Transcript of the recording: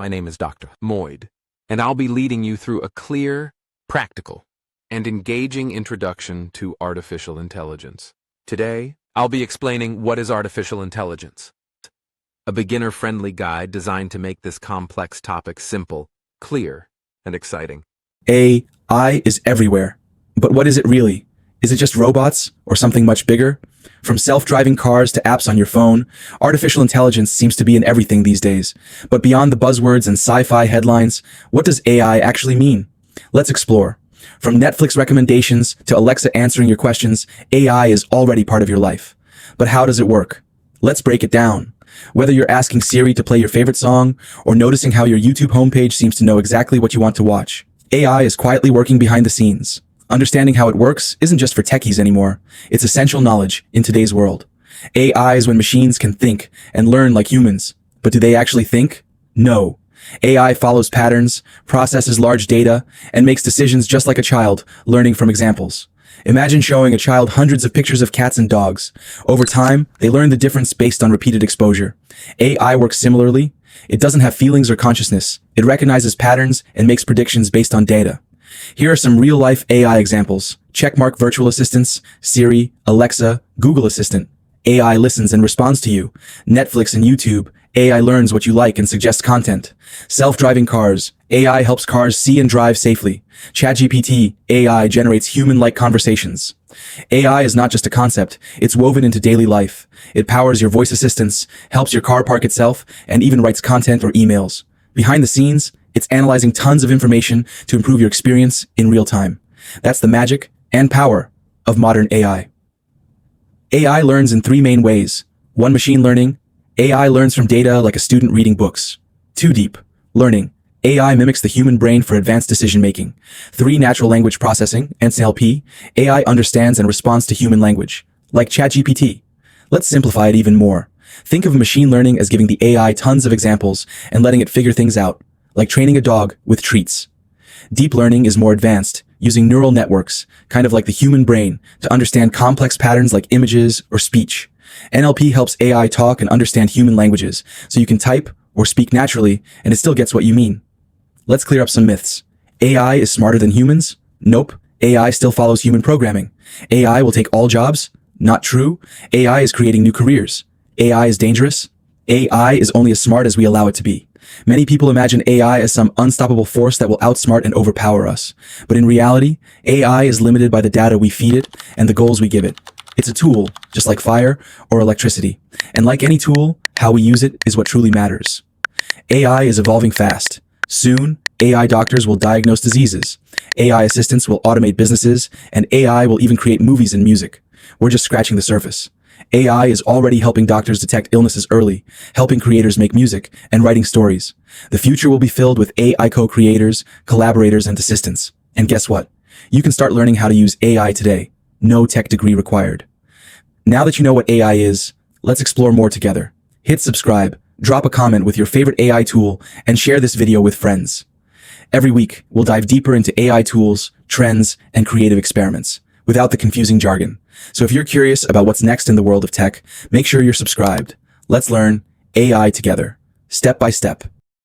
My name is Dr. Moid, and I'll be leading you through a clear, practical, and engaging introduction to artificial intelligence. Today, I'll be explaining what is artificial intelligence, a beginner-friendly guide designed to make this complex topic simple, clear, and exciting. AI is everywhere. But what is it really? Is it just robots or something much bigger? From self-driving cars to apps on your phone, artificial intelligence seems to be in everything these days. But beyond the buzzwords and sci-fi headlines, what does AI actually mean? Let's explore. From Netflix recommendations to Alexa answering your questions, AI is already part of your life. But how does it work? Let's break it down. Whether you're asking Siri to play your favorite song or noticing how your YouTube homepage seems to know exactly what you want to watch, AI is quietly working behind the scenes. Understanding how it works isn't just for techies anymore. It's essential knowledge in today's world. AI is when machines can think and learn like humans. But do they actually think? No. AI follows patterns, processes large data, and makes decisions just like a child, learning from examples. Imagine showing a child hundreds of pictures of cats and dogs. Over time, they learn the difference based on repeated exposure. AI works similarly. It doesn't have feelings or consciousness. It recognizes patterns and makes predictions based on data. Here are some real-life AI examples. Checkmark virtual assistants, Siri, Alexa, Google Assistant. AI listens and responds to you. Netflix and YouTube, AI learns what you like and suggests content. Self-driving cars, AI helps cars see and drive safely. ChatGPT, AI generates human-like conversations. AI is not just a concept, it's woven into daily life. It powers your voice assistants, helps your car park itself, and even writes content or emails. Behind the scenes, it's analyzing tons of information to improve your experience in real time. That's the magic and power of modern AI. AI learns in three main ways. 1. Machine learning. AI learns from data like a student reading books. 2. Deep learning. AI mimics the human brain for advanced decision-making. 3. Natural language processing, NLP. AI understands and responds to human language, like ChatGPT. Let's simplify it even more. Think of machine learning as giving the AI tons of examples and letting it figure things out, like training a dog with treats. Deep learning is more advanced, using neural networks, kind of like the human brain, to understand complex patterns like images or speech. NLP helps AI talk and understand human languages, so you can type or speak naturally and it still gets what you mean. Let's clear up some myths. AI is smarter than humans? Nope. AI still follows human programming. AI will take all jobs? Not true. AI is creating new careers. AI is dangerous. AI is only as smart as we allow it to be. Many people imagine AI as some unstoppable force that will outsmart and overpower us. But in reality, AI is limited by the data we feed it and the goals we give it. It's a tool, just like fire or electricity. And like any tool, how we use it is what truly matters. AI is evolving fast. Soon, AI doctors will diagnose diseases. AI assistants will automate businesses, and AI will even create movies and music. We're just scratching the surface. AI is already helping doctors detect illnesses early, helping creators make music, and writing stories. The future will be filled with AI co-creators, collaborators, and assistants. And guess what? You can start learning how to use AI today. No tech degree required. Now that you know what AI is, let's explore more together. Hit subscribe, drop a comment with your favorite AI tool, and share this video with friends. Every week, we'll dive deeper into AI tools, trends, and creative experiments, without the confusing jargon. So if you're curious about what's next in the world of tech, make sure you're subscribed. Let's learn AI together, step by step.